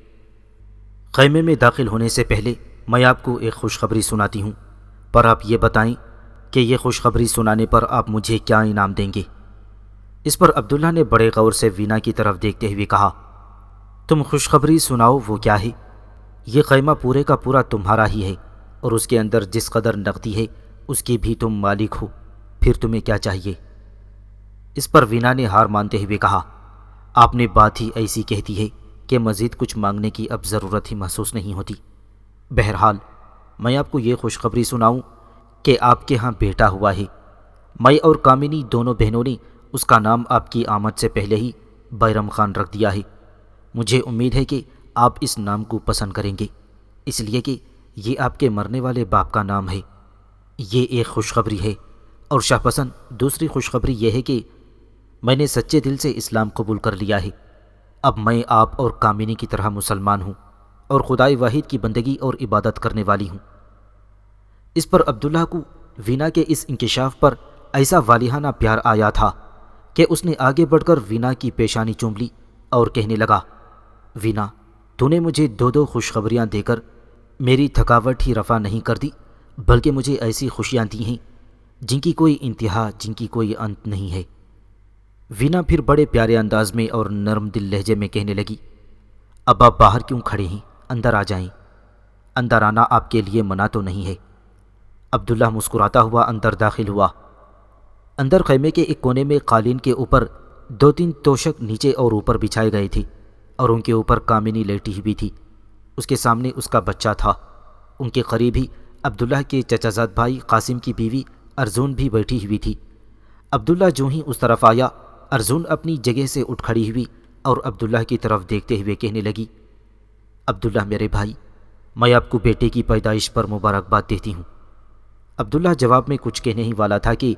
خیمے میں داخل ہونے سے پہلے میں آپ کو ایک خوشخبری سناتی ہوں، پر آپ یہ بتائیں کہ یہ خوشخبری سنانے پر آپ مجھے کیا انعام دیں گے؟ اس پر عبداللہ نے بڑے غور سے وینا کی طرف دیکھتے ہوئے کہا، تم خوشخبری سناؤ وہ کیا ہے؟ یہ خیمہ پورے کا پورا تمہارا ہی ہے اور اس کے اندر جس قدر نقدی ہے اس کی بھی تم مالک ہو، پھر تمہیں کیا چاہیے؟ اس پر وینا نے ہار مانتے ہوئے کہا، آپ نے بات ہی ایسی کہتی ہے کہ مزید کچھ مانگنے کی اب ضرورت ہی محسوس نہیں ہوتی۔ بہرحال میں آپ کو یہ خوشخبری سناؤں کہ آپ کے ہاں بیٹا ہوا ہے۔ میں اور کامنی دونوں بہنوں نے اس کا نام آپ کی آمد سے پہلے ہی بیرم خان رکھ دیا ہے۔ مجھے امید ہے کہ آپ اس نام کو پسند کریں گے، اس لیے کہ یہ آپ کے مرنے والے باپ کا نام ہے۔ یہ ایک خوشخبری ہے، اور شاہ پسند دوسری خوشخبری یہ ہے کہ میں نے سچے دل سے اسلام قبول کر لیا ہے۔ اب میں آپ اور کامنی کی طرح مسلمان ہوں اور خدائے واحد کی بندگی اور عبادت کرنے والی ہوں۔ اس پر عبداللہ کو وینا کے اس انکشاف پر ایسا والہانہ پیار آیا تھا کہ اس نے آگے بڑھ کر وینا کی پیشانی چوم لی اور کہنے لگا، وینا، تو نے مجھے دو دو خوشخبریاں دے کر میری تھکاوٹ ہی رفع نہیں کر دی، بلکہ مجھے ایسی خوشیاں دی ہیں جن کی کوئی انتہا، جن کی کوئی انت نہیں ہے۔ وینا پھر بڑے پیارے انداز میں اور نرم دل لہجے میں کہنے لگی، اب آپ باہر کیوں کھڑے ہیں؟ اندر آ جائیں، اندر آنا آپ کے لیے منع تو نہیں ہے۔ عبداللہ مسکراتا ہوا اندر داخل ہوا۔ اندر خیمے کے ایک کونے میں قالین کے اوپر 2-3 توشک نیچے اور اوپر بچھائے گئے تھے اور ان کے اوپر کامنی لیٹی ہوئی تھی۔ اس کے سامنے اس کا بچہ تھا۔ ان کے قریب ہی عبداللہ کے چچا زاد بھائی قاسم کی بیوی ارزون بھی بیٹھی ہوئی تھی۔ عبداللہ جو ہی اس طرف آیا، ارزون اپنی جگہ سے اٹھ کھڑی ہوئی اور عبداللہ کی طرف دیکھتے ہوئے کہنے لگی، عبداللہ میرے بھائی، میں آپ کو بیٹے کی پیدائش پر مبارکباد دیتی ہوں۔ عبداللہ جواب میں کچھ کہنے ہی والا تھا کہ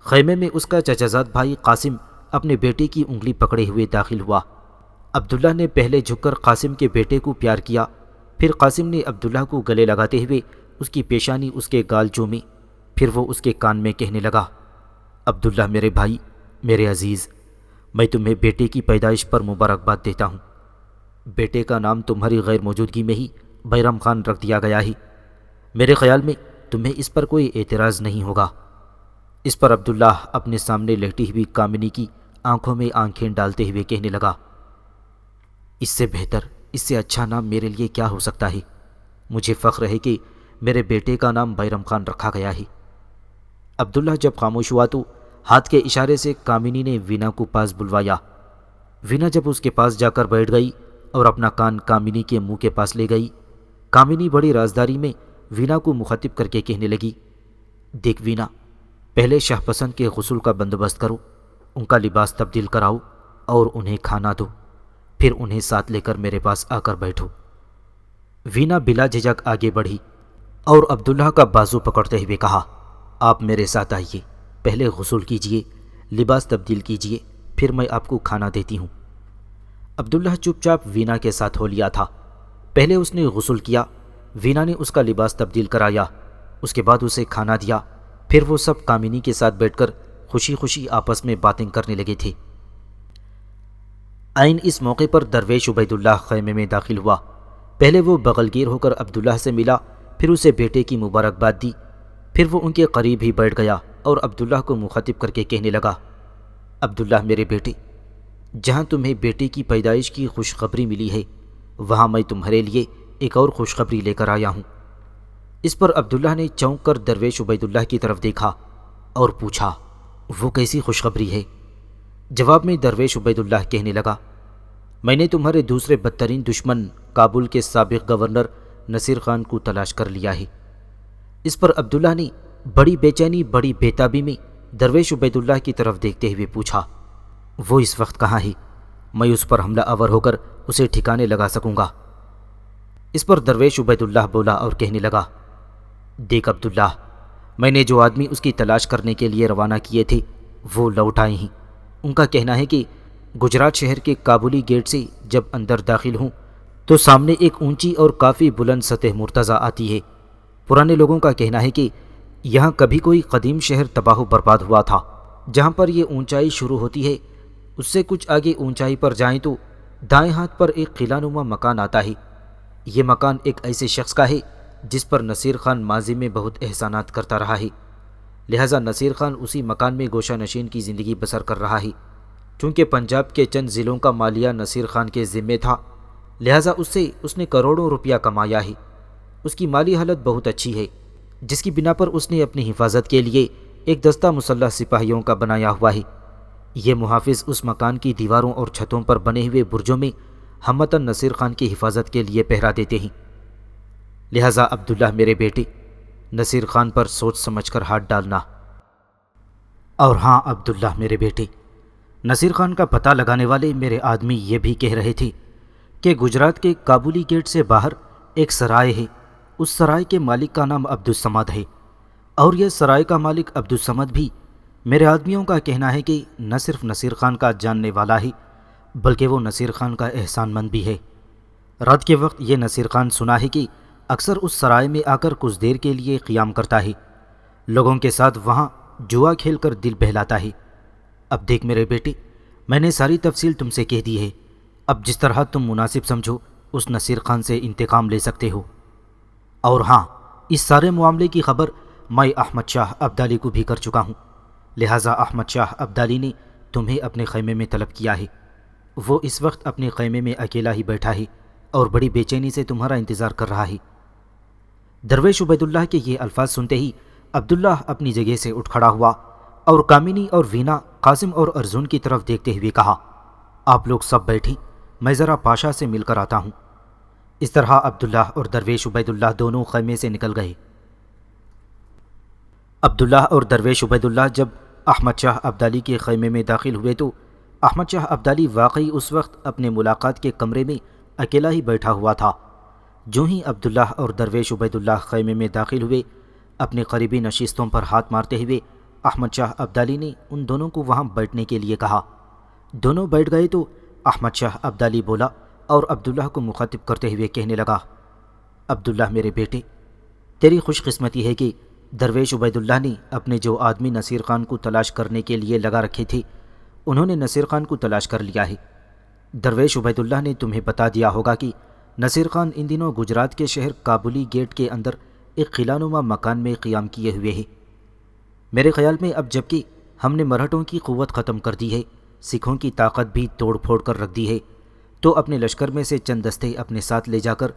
خیمے میں اس کا چچا زاد بھائی قاسم اپنے بیٹے کی انگلی پکڑے ہوئے داخل ہوا۔ عبداللہ نے پہلے جھک کر قاسم کے بیٹے کو پیار کیا، پھر قاسم نے عبداللہ کو گلے لگاتے ہوئے اس کی پیشانی اس کے گال چومی، پھر وہ اس کے کان میں کہنے لگا، عبداللہ میرے بھائی، میرے عزیز، میں تمہیں بیٹے کی پیدائش پر مبارکباد دیتا ہوں۔ بیٹے کا نام تمہاری غیر موجودگی میں ہی بیرم خان رکھ دیا گیا ہے۔ میرے خیال میں تمہیں اس پر کوئی اعتراض نہیں ہوگا۔ اس پر عبداللہ اپنے سامنے لیٹی ہوئی کامنی کی آنکھوں میں آنکھیں ڈالتے ہوئے کہنے لگا، اس سے بہتر، اس سے اچھا نام میرے لیے کیا ہو سکتا ہے؟ مجھے فخر ہے کہ میرے بیٹے کا نام بیرم خان رکھا گیا ہے۔ عبداللہ جب خاموش ہوا تو ہاتھ کے اشارے سے کامنی نے وینا کو پاس بلوایا۔ وینا جب اس کے پاس جا کر بیٹھ گئی اور اپنا کان کامنی کے منہ کے پاس لے گئی، کامنی بڑی رازداری میں وینا کو مخاطب کر کے کہنے لگی، دیکھ وینا، پہلے شاہ پسند کے غسل کا بندوبست کرو، ان کا لباس تبدیل کراؤ اور انہیں کھانا دو، پھر انہیں ساتھ لے کر میرے پاس آ کر بیٹھو۔ وینا بلا جھجک آگے بڑھی اور عبداللہ کا بازو پکڑتے ہوئے کہا، آپ میرے ساتھ آئیے، پہلے غسل کیجئے، لباس تبدیل کیجئے، پھر میں آپ کو کھانا دیتی ہوں۔ عبداللہ چپ چاپ وینا کے ساتھ ہو لیا تھا۔ پہلے اس نے غسل کیا، وینا نے اس کا لباس تبدیل کرایا، اس کے بعد اسے کھانا دیا، پھر وہ سب کامنی کے ساتھ بیٹھ کر خوشی خوشی آپس میں باتیں کرنے لگے تھے۔ عین اس موقع پر درویش عبید اللہ خیمے میں داخل ہوا۔ پہلے وہ بغلگیر ہو کر عبداللہ سے ملا، پھر اسے بیٹے کی مبارکباد دی، پھر وہ ان کے قریب ہی بیٹھ گیا اور عبداللہ کو مخاطب کر کے کہنے لگا، عبداللہ میرے بیٹے، جہاں تمہیں بیٹے کی پیدائش کی خوشخبری ملی ہے، وہاں میں تمہارے لیے ایک اور خوشخبری لے کر آیا ہوں۔ اس پر عبداللہ نے چونک کر درویش عبید اللہ کی طرف دیکھا اور پوچھا، وہ کیسی خوشخبری ہے؟ جواب میں درویش عبید اللہ کہنے لگا، میں نے تمہارے دوسرے بدترین دشمن کابل کے سابق گورنر نصیر خان کو تلاش کر لیا ہے۔ اس پر عبداللہ نے بڑی بے چینی، بڑی بے تابی میں درویش عبید اللہ کی طرف دیکھتے ہوئے پوچھا، وہ اس وقت کہاں ہے؟ میں اس پر حملہ آور ہو کر اسے ٹھکانے لگا سکوں گا۔ اس پر درویش عبید اللہ بولا اور کہنے لگا، دیکھ عبداللہ، میں نے جو آدمی اس کی تلاش کرنے کے لیے روانہ کیے تھے وہ لوٹ آئے ہیں۔ ان کا کہنا ہے کہ گجرات شہر کے کابلی گیٹ سے جب اندر داخل ہوں تو سامنے ایک اونچی اور کافی بلند سطح مرتضی آتی ہے۔ پرانے لوگوں کا کہنا ہے کہ یہاں کبھی کوئی قدیم شہر تباہ و برباد ہوا تھا۔ جہاں پر یہ اونچائی شروع ہوتی ہے، اس سے کچھ آگے اونچائی پر جائیں تو دائیں ہاتھ پر ایک قلعہ نما مکان آتا ہے۔ یہ مکان ایک ایسے شخص کا ہے جس پر نصیر خان ماضی میں بہت احسانات کرتا رہا ہے، لہٰذا نصیر خان اسی مکان میں گوشہ نشین کی زندگی بسر کر رہا ہے۔ چونکہ پنجاب کے چند ضلعوں کا مالیہ نصیر خان کے ذمے تھا، لہٰذا اس نے کروڑوں روپیہ کمایا ہے۔ اس کی مالی حالت بہت اچھی ہے، جس کی بنا پر اس نے اپنی حفاظت کے لیے ایک دستہ مسلح سپاہیوں کا بنایا ہوا ہے۔ یہ محافظ اس مکان کی دیواروں اور چھتوں پر بنے ہوئے برجوں میں ہمتاً نصیر خان کی حفاظت کے لیے پہرا دیتے ہیں۔ لہٰذا عبداللہ میرے بیٹے، نصیر خان پر سوچ سمجھ کر ہاتھ ڈالنا۔ اور ہاں عبداللہ میرے بیٹے، نصیر خان کا پتہ لگانے والے میرے آدمی یہ بھی کہہ رہے تھے کہ گجرات کے کابلی گیٹ سے باہر ایک سرائے ہے، اس سرائے کے مالک کا نام عبدالصمد ہے، اور یہ سرائے کا مالک عبدالصمد بھی میرے آدمیوں کا کہنا ہے کہ نہ صرف نصیر خان کا جاننے والا ہے بلکہ وہ نصیر خان کا احسان مند بھی ہے۔ رات کے وقت یہ نصیر خان سنا ہے کہ اکثر اس سرائے میں آ کر کچھ دیر کے لیے قیام کرتا ہے، لوگوں کے ساتھ وہاں جوا کھیل کر دل بہلاتا ہے۔ اب دیکھ میرے بیٹے، میں نے ساری تفصیل تم سے کہہ دی ہے، اب جس طرح تم مناسب سمجھو اس نصیر خان سے انتقام لے سکتے ہو۔ اور ہاں، اس سارے معاملے کی خبر میں احمد شاہ ابدالی کو بھی کر چکا ہوں، لہٰذا احمد شاہ ابدالی نے تمہیں اپنے خیمے میں طلب کیا ہے۔ وہ اس وقت اپنے خیمے میں اکیلا ہی بیٹھا ہے اور بڑی بے چینی سے تمہارا انتظار کر رہا ہے۔ درویش عبید اللہ کے یہ الفاظ سنتے ہی عبداللہ اپنی جگہ سے اٹھ کھڑا ہوا اور کامنی اور وینا قاسم اور ارجن کی طرف دیکھتے ہوئے کہا، آپ لوگ سب بیٹھیں، میں ذرا پاشا سے مل کر آتا ہوں۔ اس طرح عبداللہ اور درویش عبید اللہ دونوں خیمے سے نکل گئے۔ عبداللہ اور درویش عبید اللہ جب احمد شاہ ابدالی کے خیمے میں داخل ہوئے تو احمد شاہ ابدالی واقعی اس وقت اپنے ملاقات کے کمرے میں اکیلا ہی بیٹھا ہوا تھا۔ جو ہی عبداللہ اور درویش عبید اللہ خیمے میں داخل ہوئے، اپنے قریبی نشستوں پر ہاتھ مارتے ہوئے احمد شاہ ابدالی نے ان دونوں کو وہاں بیٹھنے کے لیے کہا۔ دونوں بیٹھ گئے تو احمد شاہ ابدالی بولا اور عبداللہ کو مخاطب کرتے ہوئے کہنے لگا، عبداللہ میرے بیٹے، تیری خوش قسمتی ہے کہ درویش عبید اللہ نے اپنے جو آدمی نصیر خان کو تلاش کرنے کے لیے لگا رکھے تھے، انہوں نے نصیر خان کو تلاش کر لیا ہے۔ درویش عبید اللہ نے تمہیں بتا دیا ہوگا کہ نصیر خان ان دنوں گجرات کے شہر کابلی گیٹ کے اندر ایک قلعہ نما مکان میں قیام کیے ہوئے ہے۔ میرے خیال میں اب جب کہ ہم نے مرہٹوں کی قوت ختم کر دی ہے، سکھوں کی طاقت بھی توڑ پھوڑ کر رکھ دی ہے، تو اپنے لشکر میں سے چند دستے اپنے ساتھ لے جا کر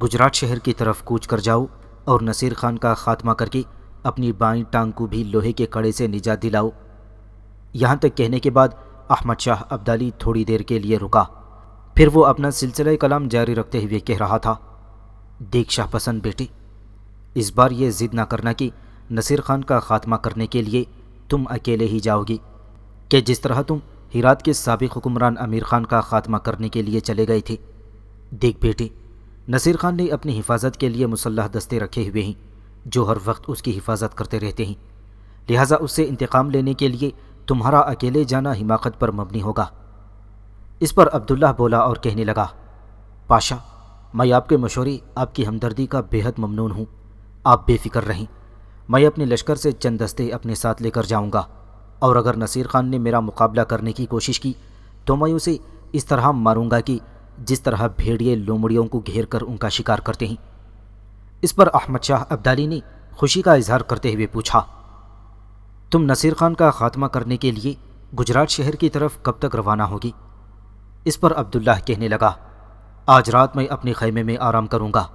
گجرات شہر کی طرف کوچ کر جاؤ اور نصیر خان کا خاتمہ کر کے اپنی بائیں ٹانگ کو بھی لوہے کے کڑے سے نجات دلاؤ۔ یہاں تک کہنے کے بعد احمد شاہ ابدالی تھوڑی دیر کے لیے رکا، پھر وہ اپنا سلسلہ کلام جاری رکھتے ہوئے کہہ رہا تھا، دیکھ شاہ پسند بیٹے، اس بار یہ ضد نہ کرنا کہ نصیر خان کا خاتمہ کرنے کے لیے تم اکیلے ہی جاؤ گی، کہ جس طرح تم ہرات کے سابق حکمران امیر خان کا خاتمہ کرنے کے لیے چلے گئے تھے۔ دیکھ بیٹے، نصیر خان نے اپنی حفاظت کے لیے مسلح دستے رکھے ہوئے ہیں جو ہر وقت اس کی حفاظت کرتے رہتے ہیں، لہٰذا اس سے انتقام لینے کے لیے تمہارا اکیلے جانا حماقت پر مبنی ہوگا۔ اس پر عبداللہ بولا اور کہنے لگا، پاشا، میں آپ کے مشورے، آپ کی ہمدردی کا بے حد ممنون ہوں، آپ بے فکر رہیں، میں اپنے لشکر سے چند دستے اپنے ساتھ لے کر جاؤں گا، اور اگر نصیر خان نے میرا مقابلہ کرنے کی کوشش کی تو میں اسے اس طرح ماروں گا کہ جس طرح بھیڑیے لومڑیوں کو گھیر کر ان کا شکار کرتے ہیں۔ اس پر احمد شاہ ابدالی نے خوشی کا اظہار کرتے ہوئے پوچھا، تم نصیر خان کا خاتمہ کرنے کے لیے گجرات شہر کی طرف کب تک روانہ ہوگی؟ اس پر عبداللہ کہنے لگا، آج رات میں اپنے خیمے میں آرام کروں گا۔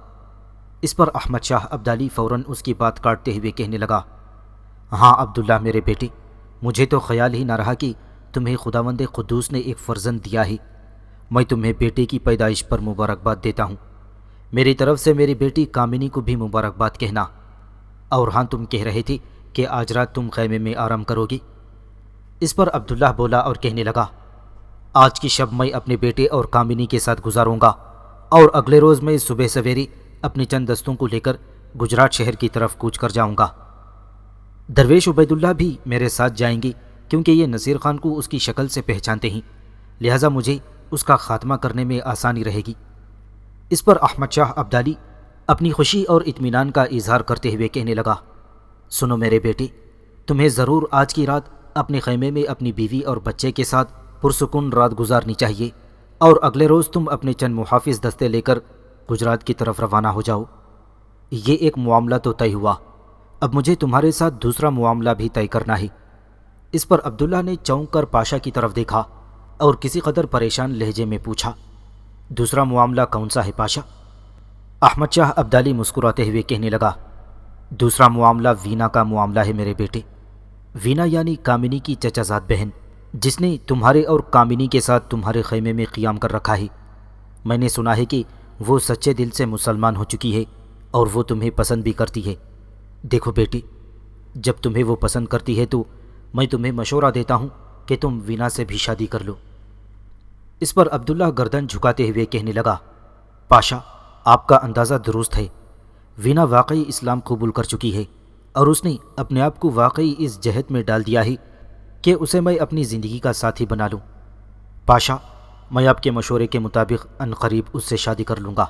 اس پر احمد شاہ ابدالی فوراً اس کی بات کاٹتے ہوئے کہنے لگا، ہاں عبداللہ میرے بیٹے، مجھے تو خیال ہی نہ رہا کہ تمہیں خداوند قدوس نے ایک فرزند دیا ہے۔ میں تمہیں بیٹے کی پیدائش پر مبارکباد دیتا ہوں، میری طرف سے میری بیٹی کامنی کو بھی مبارکباد کہنا۔ اور ہاں، تم کہہ رہے تھے کہ آج رات تم خیمے میں آرام کرو گی۔ اس پر عبداللہ بولا اور کہنے لگا، آج کی شب میں اپنے بیٹے اور کامنی کے ساتھ گزاروں گا، اور اگلے روز میں صبح سویرے اپنے چند دستوں کو لے کر گجرات شہر کی طرف کوچ کر جاؤں گا۔ درویش عبید اللہ بھی میرے ساتھ جائیں گے، کیونکہ یہ نصیر خان کو اس کی شکل سے پہچانتے ہیں، لہٰذا مجھے اس کا خاتمہ کرنے میں آسانی رہے گی۔ اس پر احمد شاہ ابدالی اپنی خوشی اور اطمینان کا اظہار کرتے ہوئے کہنے لگا، سنو میرے بیٹے، تمہیں ضرور آج کی رات اپنے خیمے میں اپنی بیوی اور بچے کے ساتھ پرسکون رات گزارنی چاہیے، اور اگلے روز تم اپنے چند محافظ دستے لے کر گجرات کی طرف روانہ ہو جاؤ۔ یہ ایک معاملہ تو طے ہوا، اب مجھے تمہارے ساتھ دوسرا معاملہ بھی طے کرنا ہے۔ اس پر عبداللہ نے چونک کر پاشا کی طرف دیکھا اور کسی قدر پریشان لہجے میں پوچھا، دوسرا معاملہ کون سا ہے پاشا؟ احمد شاہ ابدالی مسکراتے ہوئے کہنے لگا، دوسرا معاملہ وینا کا معاملہ ہے میرے بیٹے۔ وینا یعنی کامنی کی چچا زاد بہن، جس نے تمہارے اور کامنی کے ساتھ تمہارے خیمے میں قیام کر رکھا ہے۔ میں نے سنا ہے کہ وہ سچے دل سے مسلمان ہو چکی ہے اور وہ تمہیں پسند بھی کرتی ہے۔ دیکھو بیٹی، جب تمہیں وہ پسند کرتی ہے تو میں تمہیں مشورہ دیتا ہوں کہ تم وینا سے بھی شادی کر لو۔ اس پر عبداللہ گردن جھکاتے ہوئے کہنے لگا، پاشا، آپ کا اندازہ درست ہے، وینا واقعی اسلام قبول کر چکی ہے، اور اس نے اپنے آپ کو واقعی اس جہت میں ڈال دیا ہے کہ اسے میں اپنی زندگی کا ساتھی بنا لوں۔ پاشا، میں آپ کے مشورے کے مطابق عنقریب اس سے شادی کر لوں گا۔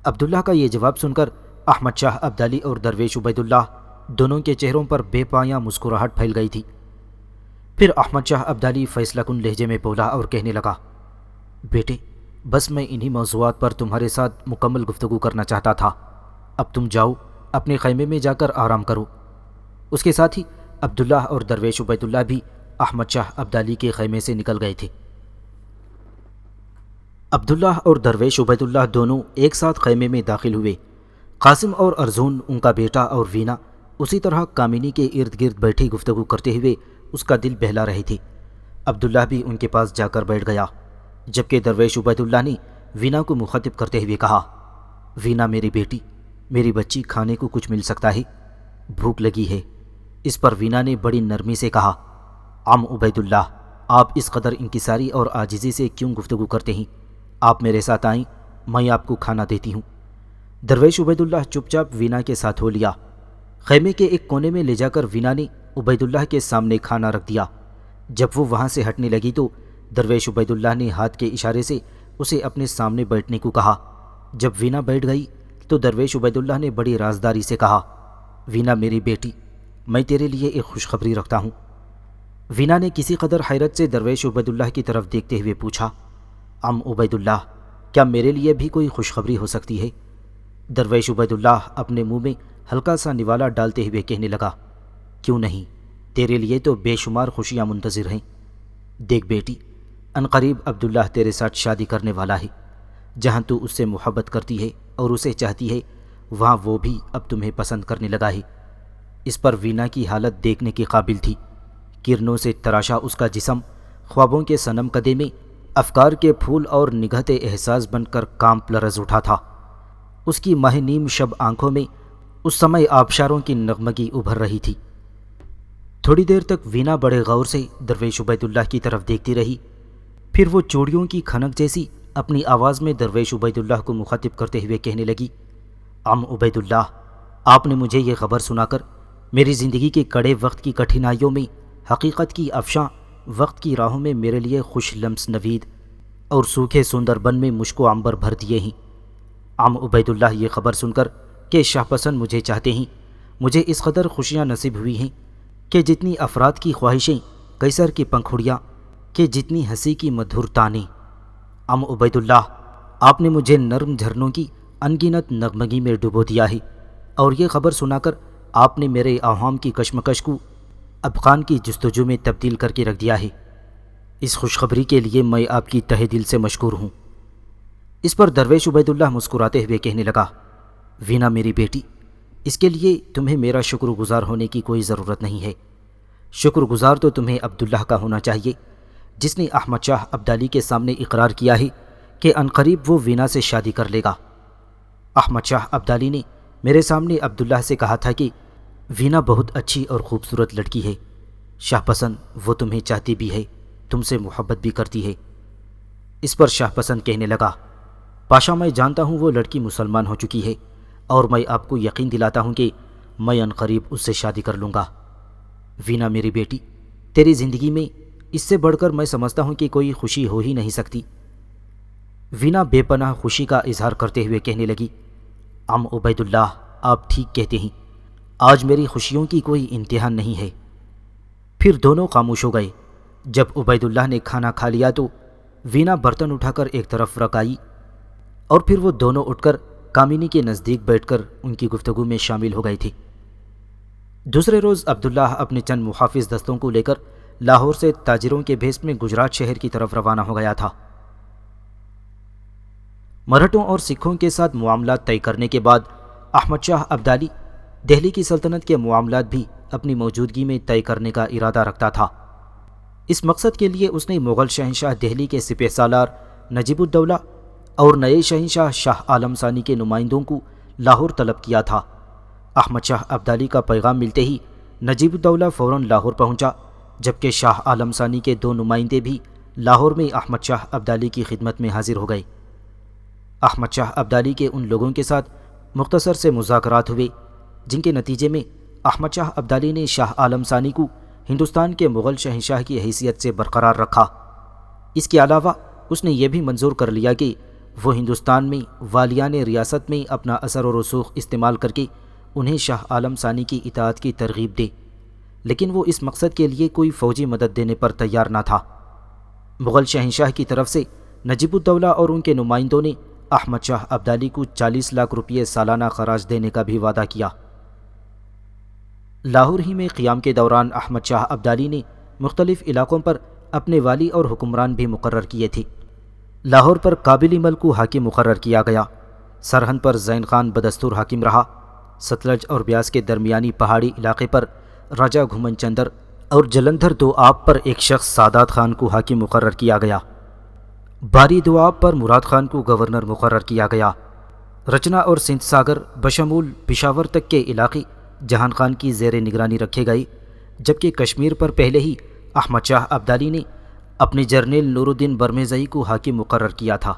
عبداللہ کا یہ جواب سن کر احمد شاہ ابدالی اور درویش عبید اللہ دونوں کے چہروں پر بے پایاں مسکراہٹ پھیل گئی تھی۔ پھر احمد شاہ ابدالی فیصلہ کن لہجے میں بولا اور کہنے لگا، بیٹے، بس میں انہی موضوعات پر تمہارے ساتھ مکمل گفتگو کرنا چاہتا تھا، اب تم جاؤ اپنے خیمے میں جا کر آرام کرو۔ اس کے ساتھ ہی عبداللہ اور درویش عبید اللہ بھی احمد شاہ ابدالی کے خیمے سے نکل گئے تھے۔ عبداللہ اور درویش عبید اللہ دونوں ایک ساتھ خیمے میں داخل ہوئے۔ قاسم اور ارجن، ان کا بیٹا، اور وینا اسی طرح کامینی کے ارد گرد بیٹھی گفتگو کرتے ہوئے اس کا دل بہلا رہی تھی۔ عبداللہ بھی ان کے پاس جا کر بیٹھ گیا، جبکہ درویش عبید اللہ نے وینا کو مخاطب کرتے ہوئے کہا، وینا میری بیٹی، میری بچی، کھانے کو کچھ مل سکتا ہے؟ بھوک لگی ہے۔ اس پر وینا نے بڑی نرمی سے کہا، عم عبید اللہ، آپ اس قدر انکساری اور عاجزی سے کیوں گفتگو کرتے ہیں؟ آپ میرے ساتھ آئیں، میں آپ کو کھانا دیتی ہوں۔ درویش عبید اللہ چپ چاپ وینا کے ساتھ ہو لیا۔ خیمے کے ایک کونے میں لے جا کر وینا نے عبید اللہ کے سامنے کھانا رکھ دیا۔ جب وہ وہاں سے ہٹنے لگی تو درویش عبید اللہ نے ہاتھ کے اشارے سے اسے اپنے سامنے بیٹھنے کو کہا۔ جب وینا بیٹھ گئی تو درویش عبید اللہ نے بڑی رازداری سے کہا، وینا میری بیٹی، میں تیرے لیے ایک خوشخبری رکھتا ہوں۔ وینا نے کسی قدر حیرت سے درویش عبید اللہ کی طرف دیکھتے ہوئے پوچھا، عم عبید اللہ، کیا میرے لیے بھی کوئی خوشخبری ہو سکتی ہے؟ درویش عبید اللہ اپنے منہ میں ہلکا سا نوالا ڈالتے ہوئے کہنے لگا، کیوں نہیں، تیرے لیے تو بے شمار خوشیاں منتظر ہیں۔ دیکھ بیٹی، عنقریب عبداللہ تیرے ساتھ شادی کرنے والا ہے۔ جہاں تو اس سے محبت کرتی ہے اور اسے چاہتی ہے، وہاں وہ بھی اب تمہیں پسند کرنے لگا ہے۔ اس پر وینا کی حالت دیکھنے کے قابل تھی۔ کرنوں سے تراشا اس کا جسم خوابوں کے صنم قدے میں افکار کے پھول اور نگہت احساس بن کر کانپ لرز اٹھا تھا۔ اس کی ماہ نیم شب آنکھوں میں اس سمے آبشاروں کی نغمگی ابھر رہی تھی۔ تھوڑی دیر تک وینا بڑے غور سے درویش عبید اللہ کی طرف دیکھتی رہی، پھر وہ چوڑیوں کی کھنک جیسی اپنی آواز میں درویش عبید اللہ کو مخاطب کرتے ہوئے کہنے لگی، عم عبید اللہ، آپ نے مجھے یہ خبر سنا کر میری زندگی کے کڑے وقت کی کٹھنائیوں میں حقیقت کی افشاں وقت کی راہوں میں میرے لیے خوش لمس نوید اور سوکھے سندر بن میں مشک و عنبر بھر دیے ہیں۔ عم عبید اللہ، یہ خبر سن کر کہ شاہ پسند مجھے چاہتے ہیں، مجھے اس قدر خوشیاں نصیب ہوئی ہیں کہ جتنی افراد کی خواہشیں قیصر کی پنکھڑیاں، کہ جتنی ہنسی کی مدھر تانیں۔ عم عبید اللہ، آپ نے مجھے نرم جھرنوں کی انگنت نغمگی میں ڈبو دیا ہے، اور یہ خبر سنا کر آپ نے میرے اوہام کی کشمکش کو ابخان کی جستجو میں تبدیل کر کے رکھ دیا ہے۔ اس خوشخبری کے لیے میں آپ کی تہہ دل سے مشکور ہوں۔ اس پر درویش عبید اللہ مسکراتے ہوئے کہنے لگا، وینا میری بیٹی، اس کے لیے تمہیں میرا شکر گزار ہونے کی کوئی ضرورت نہیں ہے۔ شکر گزار تو تمہیں عبداللہ کا ہونا چاہیے، جس نے احمد شاہ ابدالی کے سامنے اقرار کیا ہے کہ عنقریب وہ وینا سے شادی کر لے گا۔ احمد شاہ ابدالی نے میرے سامنے عبداللہ سے کہا تھا کہ وینا بہت اچھی اور خوبصورت لڑکی ہے، شاہ پسند وہ تمہیں چاہتی بھی ہے، تم سے محبت بھی کرتی ہے۔ اس پر شاہ پسند کہنے لگا، پاشا میں جانتا ہوں وہ لڑکی مسلمان ہو چکی ہے، اور میں آپ کو یقین دلاتا ہوں کہ میں عنقریب اس سے شادی کر لوں گا۔ وینا میری بیٹی، تیری زندگی میں اس سے بڑھ کر میں سمجھتا ہوں کہ کوئی خوشی ہو ہی نہیں سکتی۔ وینا بے پناہ خوشی کا اظہار کرتے ہوئے کہنے لگی، عم عبید اللہ، آپ ٹھیک کہتے ہیں، آج میری خوشیوں کی کوئی انتہا نہیں ہے۔ پھر دونوں خاموش ہو گئے۔ جب عبید اللہ نے کھانا کھا لیا تو وینا برتن اٹھا کر ایک طرف رکھ آئی، اور پھر وہ دونوں اٹھ کر کامینی کے نزدیک بیٹھ کر ان کی گفتگو میں شامل ہو گئے تھے۔ دوسرے روز عبداللہ اپنے چند محافظ دستوں کو لے کر لاہور سے تاجروں کے بھیس میں گجرات شہر کی طرف روانہ ہو گیا تھا۔ مرہٹوں اور سکھوں کے ساتھ معاملات طے کرنے کے بعد احمد شاہ ابدالی دہلی کی سلطنت کے معاملات بھی اپنی موجودگی میں طے کرنے کا ارادہ رکھتا تھا۔ اس مقصد کے لیے اس نے مغل شہنشاہ دہلی کے سپہ سالار نجیب الدولہ اور نئے شہنشاہ شاہ عالم ثانی کے نمائندوں کو لاہور طلب کیا تھا۔ احمد شاہ ابدالی کا پیغام ملتے ہی نجیب الدولہ فوراً لاہور پہنچا، جبکہ شاہ عالم ثانی کے 2 نمائندے بھی لاہور میں احمد شاہ ابدالی کی خدمت میں حاضر ہو گئے۔ احمد شاہ ابدالی کے ان لوگوں کے ساتھ مختصر سے مذاکرات ہوئے جن کے نتیجے میں احمد شاہ ابدالی نے شاہ عالم ثانی کو ہندوستان کے مغل شہنشاہ کی حیثیت سے برقرار رکھا۔ اس کے علاوہ اس نے یہ بھی منظور کر لیا کہ وہ ہندوستان میں والیان ریاست میں اپنا اثر و رسوخ استعمال کر کے انہیں شاہ عالم ثانی کی اطاعت کی ترغیب دے، لیکن وہ اس مقصد کے لیے کوئی فوجی مدد دینے پر تیار نہ تھا۔ مغل شہنشاہ کی طرف سے نجیب الدولہ اور ان کے نمائندوں نے احمد شاہ ابدالی کو 40 لاکھ روپے سالانہ خراج دینے کا بھی وعدہ کیا۔ لاہور ہی میں قیام کے دوران احمد شاہ ابدالی نے مختلف علاقوں پر اپنے والی اور حکمران بھی مقرر کیے تھے۔ لاہور پر قابلی ملک کو حاکم مقرر کیا گیا، سرہند پر زین خان بدستور حاکم رہا، ستلج اور بیاس کے درمیانی پہاڑی علاقے پر راجہ گھمن چندر اور جلندھر دوآب پر ایک شخص سادات خان کو حاکم مقرر کیا گیا۔ باری دوآب پر مراد خان کو گورنر مقرر کیا گیا۔ رچنا اور سندھ ساگر بشمول پشاور تک کے علاقے جہان خان کی زیر نگرانی رکھے گئے، جبکہ کشمیر پر پہلے ہی احمد شاہ ابدالی نے اپنے جرنیل نور الدین برمیزئی کو حاکم مقرر کیا تھا۔